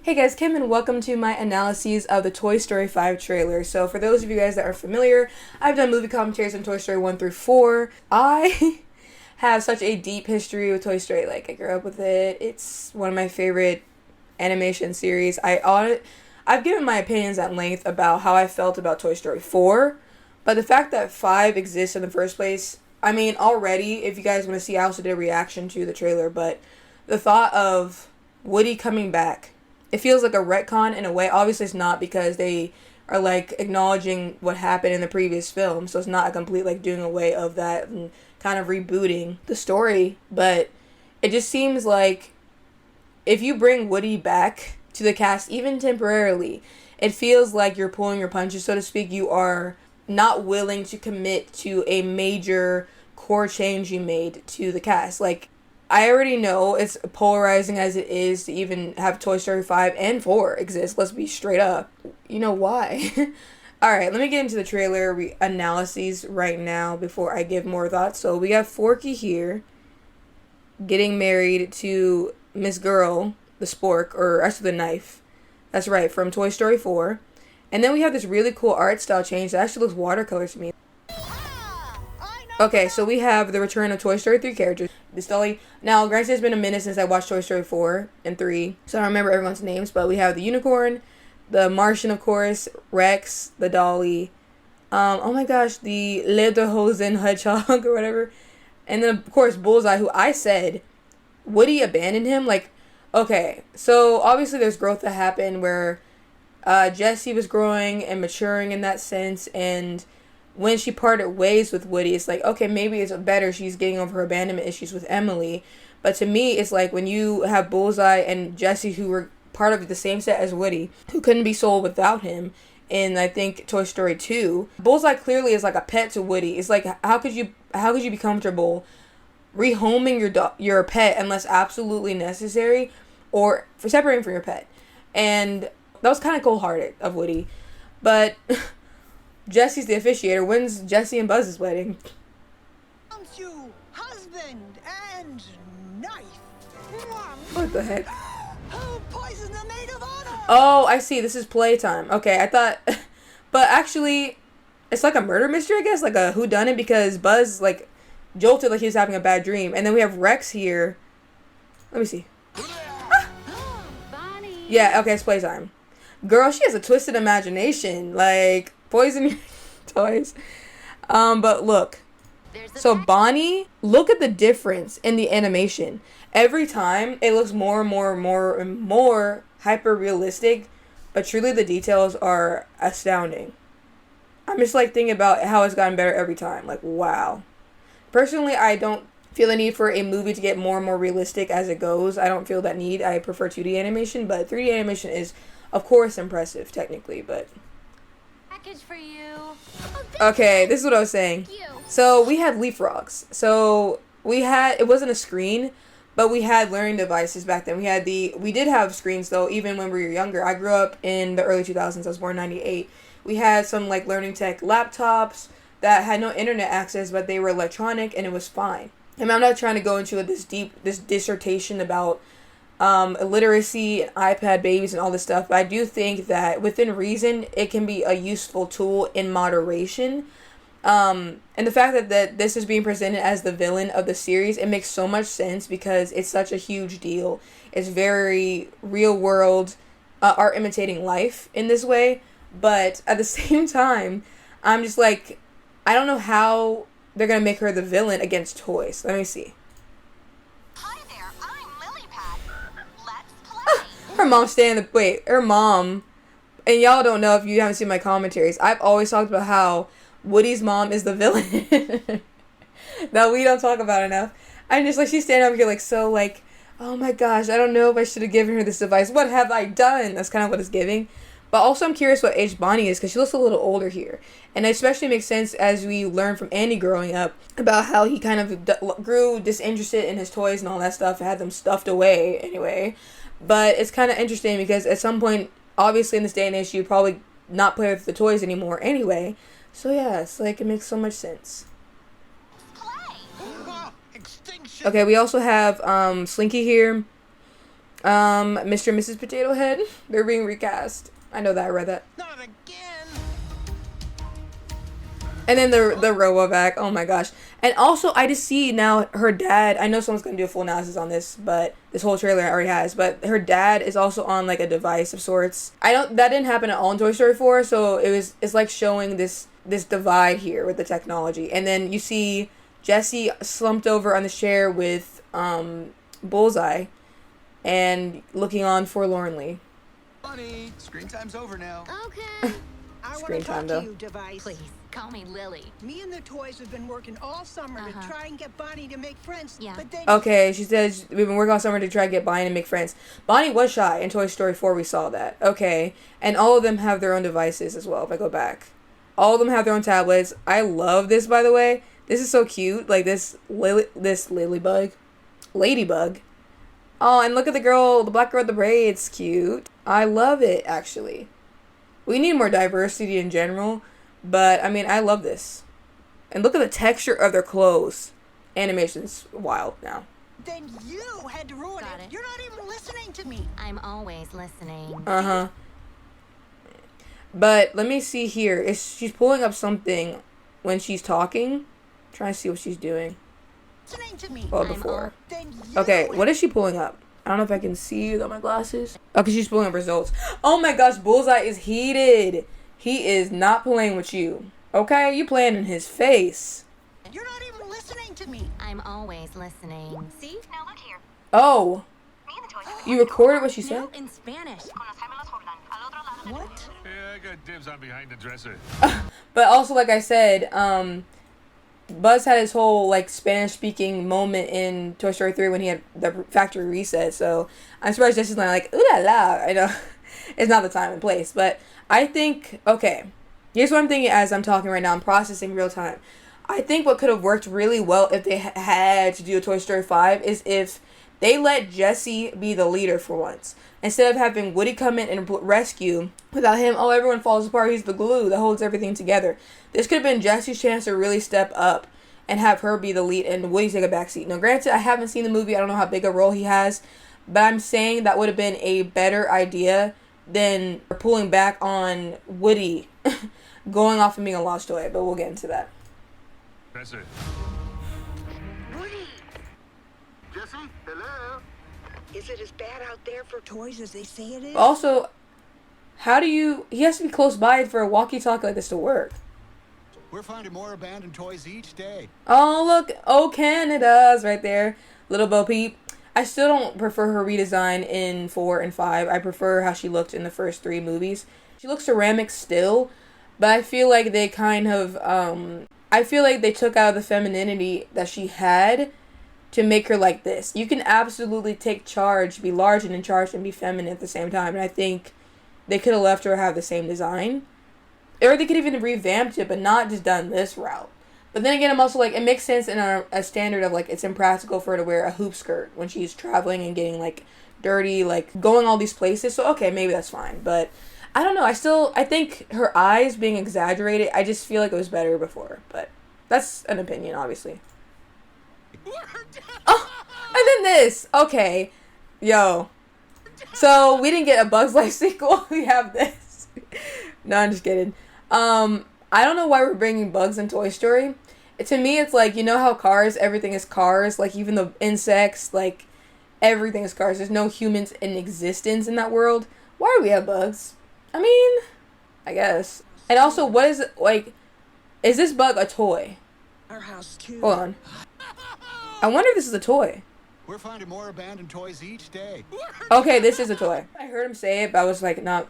Hey guys, Kim, and welcome to my analyses of the Toy Story 5 trailer. So for those of you guys that are familiar, I've done movie commentaries on Toy Story 1 through 4. I have such a deep history with Toy Story. Like, I grew up with it. It's one of my favorite animation series. I've given my opinions at length about how I felt about Toy Story 4, but the fact that 5 exists in the first place, I mean, already, if you guys want to see, I also did a reaction to the trailer, but the thought of Woody coming back, it feels like a retcon in a way. Obviously, it's not, because they are like acknowledging what happened in the previous film, so it's not a complete like doing away of that and kind of rebooting the story. But it just seems like if you bring Woody back to the cast, even temporarily, it feels like you're pulling your punches, so to speak. You are not willing to commit to a major core change you made to the cast. Like, I already know it's polarizing as it is to even have Toy Story 5 and 4 exist. Let's be straight up. You know why? Alright, let me get into the trailer analyses right now before I give more thoughts. So we have Forky here getting married to Miss Girl, the spork, or actually the knife. That's right, from Toy Story 4. And then we have this really cool art style change that actually looks watercolor to me. Okay, so we have the return of Toy Story 3 characters. This dolly. Now, granted, it's been a minute since I watched Toy Story 4 and 3, so I don't remember everyone's names, but we have the unicorn, the Martian, of course, Rex, the dolly, oh my gosh, the Lederhosen hedgehog or whatever, and then, of course, Bullseye, who I said, Woody abandoned him? Like, okay, so obviously there's growth that happened where Jessie was growing and maturing in that sense, and when she parted ways with Woody, it's like, okay, maybe it's better she's getting over her abandonment issues with Emily. But to me, it's like when you have Bullseye and Jessie, who were part of the same set as Woody, who couldn't be sold without him in, I think, Toy Story 2. Bullseye clearly is like a pet to Woody. It's like, how could you be comfortable rehoming your pet unless absolutely necessary, or for separating from your pet? And that was kind of cold-hearted of Woody. But Jesse's the officiator. When's Jesse and Buzz's wedding? You, husband and knife. What the heck? Poison the maid of honor. Oh, I see. This is playtime. Okay, I thought, but actually, it's like a murder mystery, I guess, like a whodunit, because Buzz like jolted like he was having a bad dream, and then we have Rex here. Let me see. Yeah, okay, it's playtime. Girl, she has a twisted imagination. Like, poison your toys. But look. So Bonnie, look at the difference in the animation. Every time it looks more and more hyper realistic, but truly the details are astounding. I'm just like thinking about how it's gotten better every time. Like, wow. Personally, I don't feel the need for a movie to get more and more realistic as it goes. I don't feel that need. I prefer 2D animation, but 3D animation is, of course, impressive technically, but package for you. Okay, this is what I was saying. So we had leapfrogs. So it wasn't a screen, but we had learning devices back then. We did have screens though, even when we were younger. I grew up in the early 2000s. I was born in 98. We had some like learning tech laptops that had no internet access, but they were electronic, and it was fine. And I'm not trying to go into this dissertation about illiteracy, iPad babies, and all this stuff, but I do think that within reason, it can be a useful tool in moderation. And the fact that this is being presented as the villain of the series, it makes so much sense because it's such a huge deal. It's very real world, art imitating life in this way, but at the same time, I'm just like, I don't know how they're gonna make her the villain against toys. Let me see. Hi there, I'm Lilypad. Let's play. Her mom her mom, and y'all don't know if you haven't seen my commentaries, I've always talked about how Woody's mom is the villain. That we don't talk about enough. I'm just like, she's standing over here like, so like, oh my gosh, I don't know if I should have given her this advice. What have I done? That's kind of what it's giving. But also I'm curious what age Bonnie is, because she looks a little older here. And it especially makes sense as we learn from Andy growing up about how he kind of grew disinterested in his toys and all that stuff, had them stuffed away anyway. But it's kind of interesting because at some point, obviously in this day and age, you'd probably not play with the toys anymore anyway. So yeah, it's like, it makes so much sense. Okay, we also have Slinky here. Mr. and Mrs. Potato Head. They're being recast. I know that. I read that. Not again. And then the Robovac. Oh my gosh. And also, I just see now her dad. I know someone's gonna do a full analysis on this, but this whole trailer already has. But her dad is also on like a device of sorts. That didn't happen at all in Toy Story 4. So it's like showing this divide here with the technology. And then you see Jessie slumped over on the chair with Bullseye, and looking on forlornly. Funny, screen time's over now. Okay. I want Screen to time, talk though. to you, Device. Please, call me Lily. Me and the toys have been working all summer to try and get Bonnie to make friends. Yeah. But then Okay, she says we've been working all summer to try to get Bonnie to make friends. Bonnie was shy in Toy Story 4. We saw that. Okay, and all of them have their own devices as well. If I go back, all of them have their own tablets. I love this, by the way. This is so cute. Like this ladybug. Oh, and look at the girl, the black girl with the braids. Cute. I love it, actually. We need more diversity in general, but I mean, I love this. And look at the texture of their clothes. Animation's wild now. then you had to ruin Got it. it. You're not even listening to me. I'm always listening. Uh-huh. But let me see here. She's pulling up something when she's talking. Trying to see what she's doing. Listening to me. Well, I'm before. Then you Okay, what is she pulling up? I don't know if I can see without my glasses. Okay, she's pulling up results. Oh my gosh, Bullseye is heated. He is not playing with you. Okay, you playing in his face. You're not even listening to me. I'm always listening. See? Now look here. Oh, Me and the toys. you recorded what she said? No, in Spanish. What? Yeah, I got dibs on behind the dresser. But also, like I said, Buzz had his whole like Spanish speaking moment in Toy Story 3 when he had the factory reset. So I'm surprised Jessie's not like ooh la la. I know it's not the time and place, but I think okay. Here's what I'm thinking as I'm talking right now. I'm processing real time. I think what could have worked really well if they had to do a Toy Story 5 is if they let Jessie be the leader for once. Instead of having Woody come in and rescue, without him, oh, everyone falls apart. He's the glue that holds everything together. This could have been Jessie's chance to really step up and have her be the lead and Woody take a backseat. Now, granted, I haven't seen the movie. I don't know how big a role he has. But I'm saying that would have been a better idea than pulling back on Woody going off and being a lost toy. But we'll get into that. Dresser. Jessie, hello. Is it as bad out there for toys as they say it is? Also, he has to be close by for a walkie-talkie like this to work. We're finding more abandoned toys each day. Oh, look. Oh, Canada's right there. Little Bo Peep. I still don't prefer her redesign in 4 and 5. I prefer how she looked in the first 3 movies. She looks ceramic still, but I feel like they kind of, I feel like they took out the femininity that she had to make her like this. You can absolutely take charge, be large and in charge, and be feminine at the same time. And I think they could have left her have the same design. Or they could even have revamped it, but not just done this route. But then again, I'm also like, it makes sense in a standard of like, it's impractical for her to wear a hoop skirt when she's traveling and getting like dirty, like going all these places. So okay, maybe that's fine. But I don't know. I think her eyes being exaggerated, I just feel like it was better before. But that's an opinion, obviously. Oh, and then this. Okay. Yo. So, we didn't get a Bug's Life sequel. We have this. No, I'm just kidding. I don't know why we're bringing bugs in Toy Story. To me, it's like, you know how Cars, everything is cars. Like, even the insects, like, everything is cars. There's no humans in existence in that world. Why do we have bugs? I mean, I guess. And also, what is it, like, is this bug a toy? Our house too. Hold on. I wonder if this is a toy. We're finding more abandoned toys each day. Okay, this is a toy. I heard him say it, but I was like, not.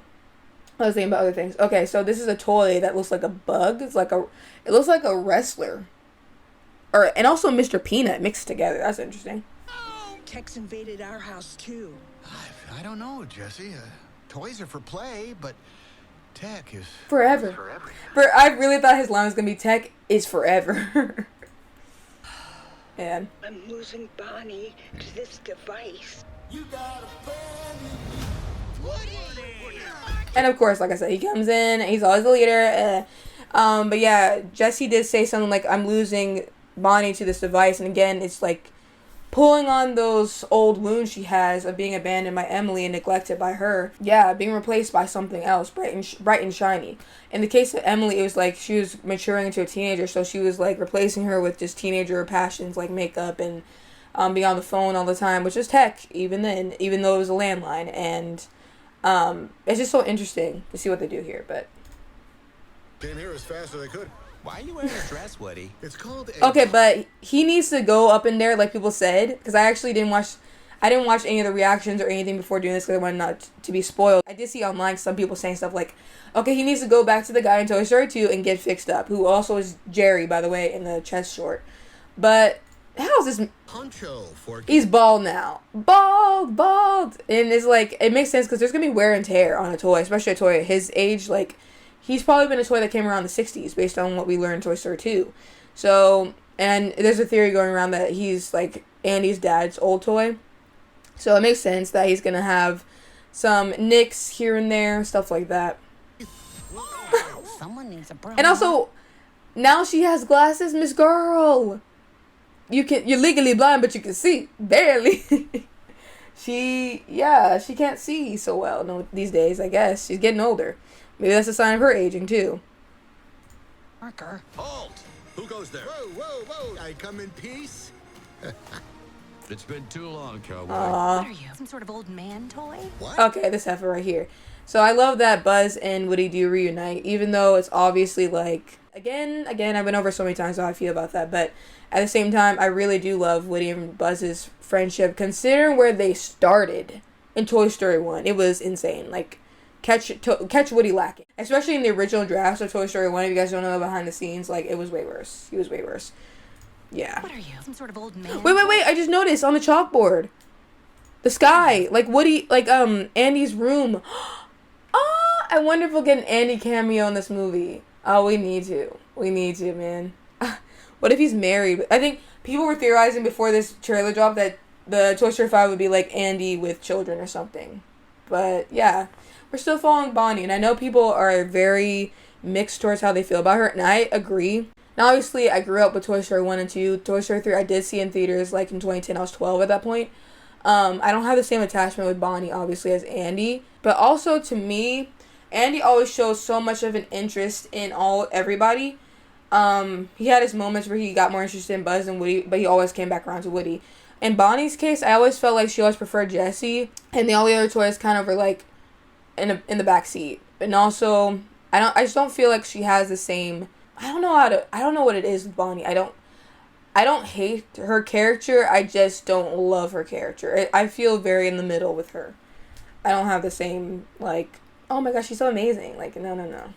I was thinking about other things. Okay, so this is a toy that looks like a bug. It looks like a wrestler. And also Mr. Peanut mixed together. That's interesting. Tex invaded our house too. I don't know, Jessie. Toys are for play, but tech is Forever. I really thought his line was gonna be tech is forever. Man. I'm losing Bonnie to this device. And of course, like I said, he comes in, he's always the leader. But yeah, Jessie did say something like, I'm losing Bonnie to this device. And again, it's like, pulling on those old wounds she has of being abandoned by Emily and neglected by her. Yeah, being replaced by something else, bright and shiny. In the case of Emily, it was like she was maturing into a teenager, so she was like replacing her with just teenager passions like makeup and being on the phone all the time, which is tech even then, even though it was a landline. And it's just so interesting to see what they do here. But Came here as fast as I could. Why are you wearing a dress, Woody? It's called a... okay, but he needs to go up in there, like people said, because I actually didn't watch any of the reactions or anything before doing this because I wanted not to be spoiled. I did see online some people saying stuff like, okay, he needs to go back to the guy in Toy Story 2 and get fixed up, who also is Jerry, by the way, in the chess short. But how is this... Poncho for... He's bald now. Bald. And it's like, it makes sense because there's going to be wear and tear on a toy, especially a toy at his age. Like, he's probably been a toy that came around the 60s based on what we learned in Toy Story 2. So, and there's a theory going around that he's like Andy's dad's old toy. So it makes sense that he's going to have some nicks here and there, stuff like that. Someone needs a broom. And also, now she has glasses, Miss Girl. You're legally blind, but you can see. Barely. She can't see so well these days, I guess. She's getting older. Maybe that's a sign of her aging, too. Marker. Halt! Who goes there? Whoa. I come in peace? It's been too long, cowboy. What are you? Some sort of old man toy? What? Okay, this heifer right here. So I love that Buzz and Woody do reunite, even though it's obviously like, again, I've been over so many times how I feel about that, but at the same time, I really do love Woody and Buzz's friendship, considering where they started in Toy Story 1. It was insane. Like, catch Woody lacking. Especially in the original drafts of Toy Story 1, if you guys don't know behind the scenes, like, it was way worse. He was way worse. Yeah. What are you? Some sort of old man? Wait, I just noticed on the chalkboard. The sky. Like, Woody, like, Andy's room. I wonder if we'll get an Andy cameo in this movie. Oh, we need to. Man. What if he's married? I think people were theorizing before this trailer dropped that the Toy Story 5 would be like Andy with children or something. But, yeah. We're still following Bonnie, and I know people are very mixed towards how they feel about her, and I agree. Now, obviously, I grew up with Toy Story 1 and 2. Toy Story 3 I did see in theaters, like, in 2010. I was 12 at that point. I don't have the same attachment with Bonnie, obviously, as Andy. But also, to me, Andy always shows so much of an interest in everybody. He had his moments where he got more interested in Buzz and Woody, but he always came back around to Woody. In Bonnie's case, I always felt like she always preferred Jessie, and all the other toys kind of were, like, in the back seat. And also, I just don't feel like she has the same... I don't know what it is with Bonnie. I don't hate her character. I just don't love her character. I feel very in the middle with her. I don't have the same, like, oh my gosh, she's so amazing. Like, no.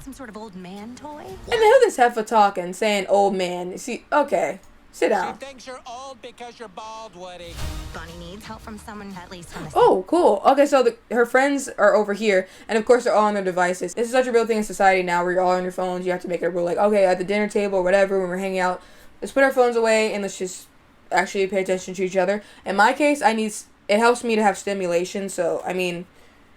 Some sort of old man toy? And then who this heifer talking, saying old man? See, okay, sit down. She thinks you're old because you're bald, Woody. Bonnie needs help from someone at least from the Oh, cool. Okay, so her friends are over here, and of course they're all on their devices. This is such a real thing in society now where you're all on your phones. You have to make it a rule, like, okay, at the dinner table or whatever, when we're hanging out, let's put our phones away and let's just actually pay attention to each other. In my case, it helps me to have stimulation, so, I mean,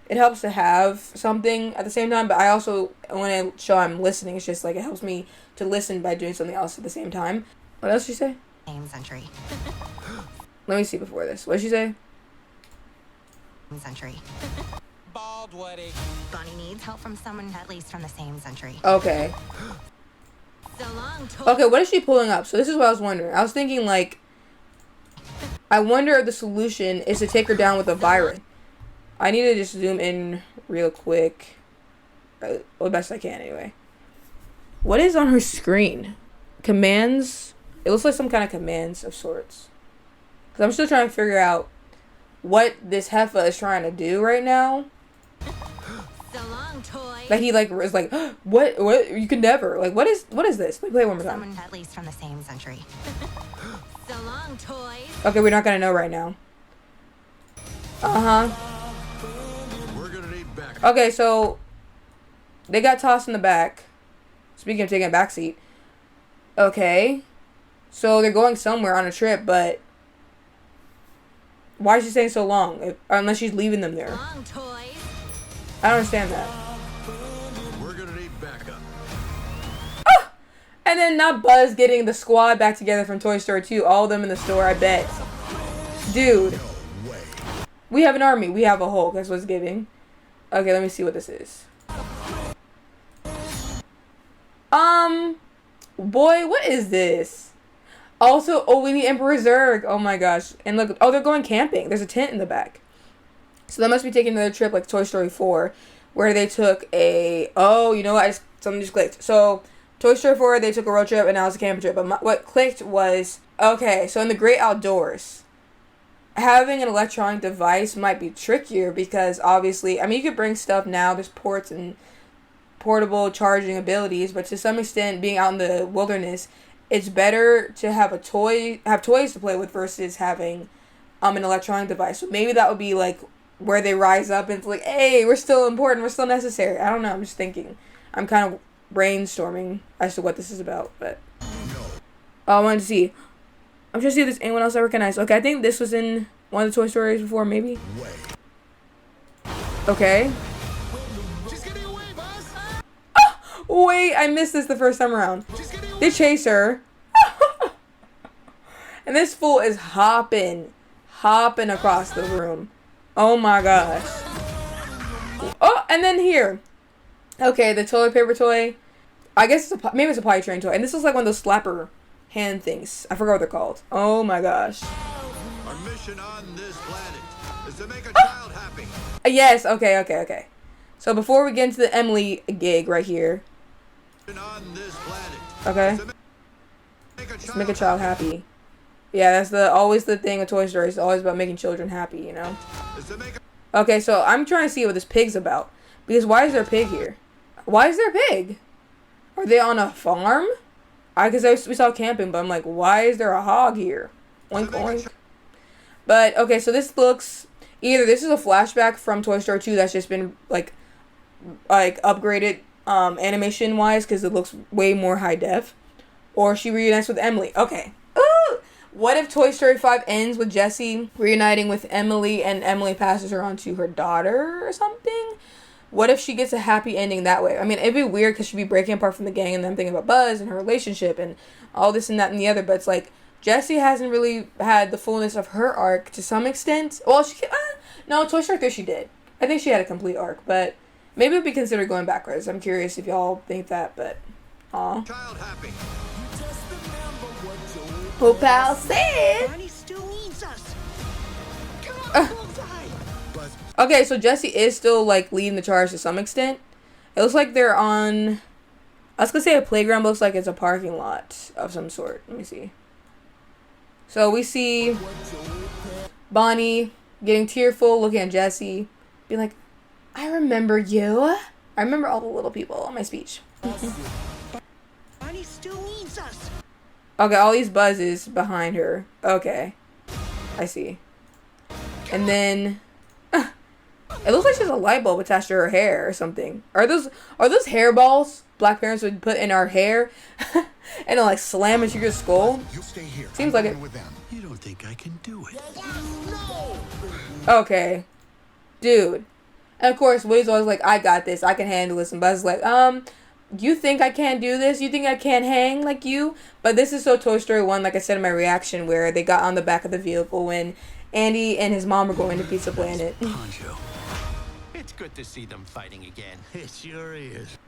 it helps to have something at the same time, but I also, when I show I'm listening, it's just like it helps me to listen by doing something else at the same time. What else did she say? same century. Let me see before this. What did she say? Century. Bald, Woody. Bonnie needs help from someone at least from the same century. Okay. So long, Okay, what is she pulling up? So this is what I was wondering. I was thinking, like, I wonder if the solution is to take her down with a virus. I need to just zoom in real quick. The best I can, anyway. What is on her screen? Commands? It looks like some kind of commands of sorts. Because I'm still trying to figure out what this heifer is trying to do right now. So long, toy. Like, he, like, is like, what, you can never. Like, what is this? Let me play it one more time. Someone at least from the same century. So long, toys. Okay, we're not gonna know right now. Uh-huh. We're gonna need backup. Okay, so they got tossed in the back. Speaking of taking a back seat. Okay. So they're going somewhere on a trip, but why is she saying so long? Unless she's leaving them there. Long, toys. I don't understand that. We're gonna need backup. And then not Buzz getting the squad back together from Toy Story 2. All of them in the store, I bet. Dude. We have an army. We have a Hulk. That's what's giving. Okay, let me see what this is. Boy, what is this? Also, oh, we need Emperor Zurg. Oh my gosh. And look, oh, they're going camping. There's a tent in the back. So they must be taking another trip like Toy Story 4, where they took a, oh, you know what? Something just clicked. So, Toy Story 4, they took a road trip, and now it's a camping trip. But what clicked was, okay, so in the great outdoors, having an electronic device might be trickier because obviously, I mean, you could bring stuff now. There's ports and portable charging abilities, but to some extent, being out in the wilderness, it's better to have toys to play with versus having an electronic device. So maybe that would be like where they rise up and it's like, hey, we're still important, we're still necessary. I don't know. I'm just thinking. I'm kind of brainstorming as to what this is about, but I wanted to see. I'm trying to see if there's anyone else I recognize. Okay, I think this was in one of the Toy Stories before, maybe. Okay. Wait, I missed this the first time around. They chase her. And this fool is hopping across the room. Oh my gosh. Oh, and then here. Okay, the toilet paper toy. I guess maybe it's a potty train toy. And this is like one of those slapper hand things. I forgot what they're called. Oh my gosh. Our mission on this planet is to make a child happy. Yes, okay. So before we get into the Emily gig right here. On this planet. Okay. Let's make a child happy. Yeah, that's always the thing with Toy Story. It's always about making children happy, you know? Okay, so I'm trying to see what this pig's about. Because why is there a pig here? Why is there a pig? Are they on a farm? Because we saw camping, but I'm like, why is there a hog here? Oink, oink. But, okay, so this looks... Either this is a flashback from Toy Story 2 that's just been, like upgraded animation-wise because it looks way more high def. Or she reunites with Emily. Okay. Ooh! What if Toy Story 5 ends with Jessie reuniting with Emily and Emily passes her on to her daughter or something? What if she gets a happy ending that way? I mean, it'd be weird because she'd be breaking apart from the gang and then thinking about Buzz and her relationship and all this and that and the other. But it's like, Jessie hasn't really had the fullness of her arc to some extent. Well, no, Toy Story 3 she did. I think she had a complete arc, but maybe it'd be considered going backwards. I'm curious if y'all think that, but aw. Child happy. Well, pal said. Barney still needs us. Come on, Bullseye. Okay, so Jessie is still like leading the charge to some extent. It looks like they're on, I was gonna say a playground, but looks like it's a parking lot of some sort. Let me see. So we see Bonnie getting tearful, looking at Jessie, being like, I remember you. I remember all the little people on my speech. Barney still needs us. Okay, all these buzzes behind her. Okay. I see. And then it looks like she has a light bulb attached to her hair or something. Are those hairballs black parents would put in our hair and like slam into your skull? You stay here. Seems like it. With them. You don't think I can do it? Okay. Dude. And of course, Woody's always like, I got this. I can handle this. And Buzz is like, you think I can't do this? You think I can't hang like you? But this is so Toy Story 1, like I said in my reaction, where they got on the back of the vehicle when Andy and his mom were going to Pizza Planet. Poncho. It's good to see them fighting again. It sure is.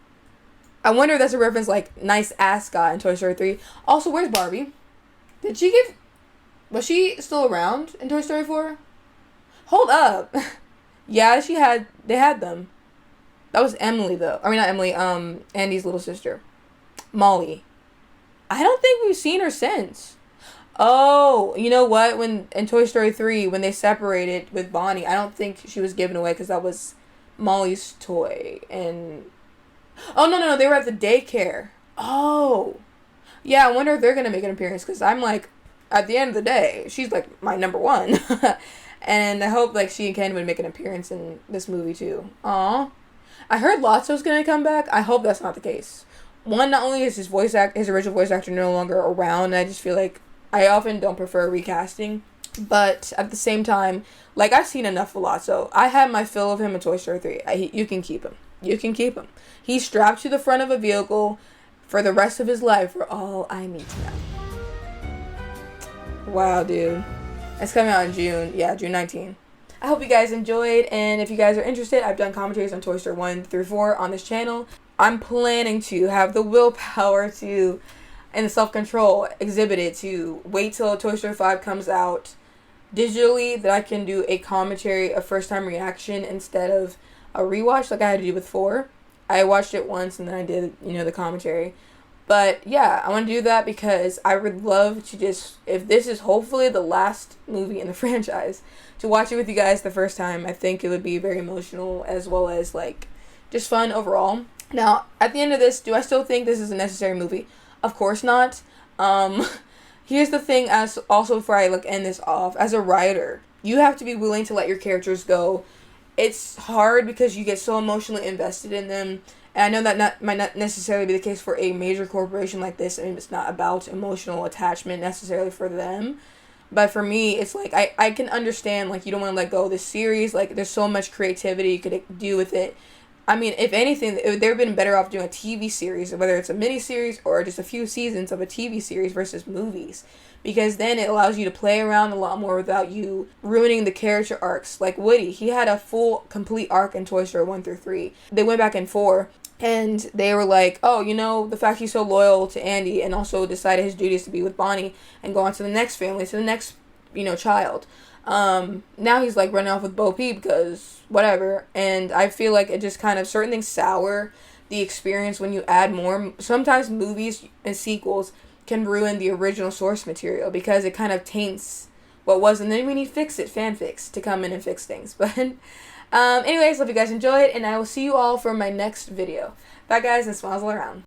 I wonder if that's a reference like nice ascot in Toy Story 3. Also, where's Barbie? Was she still around in Toy Story 4? Hold up. Yeah, they had them. That was Emily though. I mean, not Emily, Andy's little sister. Molly. I don't think we've seen her since. Oh, you know what? When in Toy Story 3, when they separated with Bonnie, I don't think she was given away because that was Molly's toy. And oh no, they were at the daycare. Oh, yeah. I wonder if they're gonna make an appearance because I'm like, at the end of the day, she's like my number one, and I hope like she and Ken would make an appearance in this movie too. Aw, I heard Lotso's gonna come back. I hope that's not the case. One, not only is his original voice actor no longer around, and I just feel like I often don't prefer recasting, but at the same time, like I've seen enough of Lotso. I had my fill of him in Toy Story 3. You can keep him. You can keep him. He's strapped to the front of a vehicle for the rest of his life for all I need to know. Wow, dude. It's coming out in June. Yeah, June 19th. I hope you guys enjoyed, and if you guys are interested, I've done commentaries on Toy Story 1 through 4 on this channel. I'm planning to have the willpower to, and the self-control exhibited to wait till Toy Story 5 comes out digitally, that I can do a commentary, a first-time reaction, instead of a rewatch like I had to do with 4. I watched it once, and then I did, the commentary. But yeah, I want to do that because I would love to just, if this is hopefully the last movie in the franchise, to watch it with you guys the first time. I think it would be very emotional, as well as like just fun overall. Now, at the end of this, do I still think this is a necessary movie? Of course not. Here's the thing, as also before I end this off, as a writer, you have to be willing to let your characters go. It's hard because you get so emotionally invested in them. And I know that might not necessarily be the case for a major corporation like this. I mean, it's not about emotional attachment necessarily for them. But for me, it's like, I can understand, like, you don't want to let go of this series. Like, there's so much creativity you could do with it. I mean, if anything, they've been better off doing a TV series, whether it's a mini-series or just a few seasons of a TV series versus movies. Because then it allows you to play around a lot more without you ruining the character arcs. Like Woody, he had a full, complete arc in Toy Story 1 through 3. They went back in 4. And they were like, oh, the fact he's so loyal to Andy, and also decided his duty is to be with Bonnie and go on to the next family, to the next, child. Now he's like running off with Bo Peep because whatever. And I feel like it just kind of, certain things sour the experience when you add more. Sometimes movies and sequels can ruin the original source material because it kind of taints what was. And then we need fanfics to come in and fix things. But anyways, hope you guys enjoyed, and I will see you all for my next video. Bye guys, and smiles all around.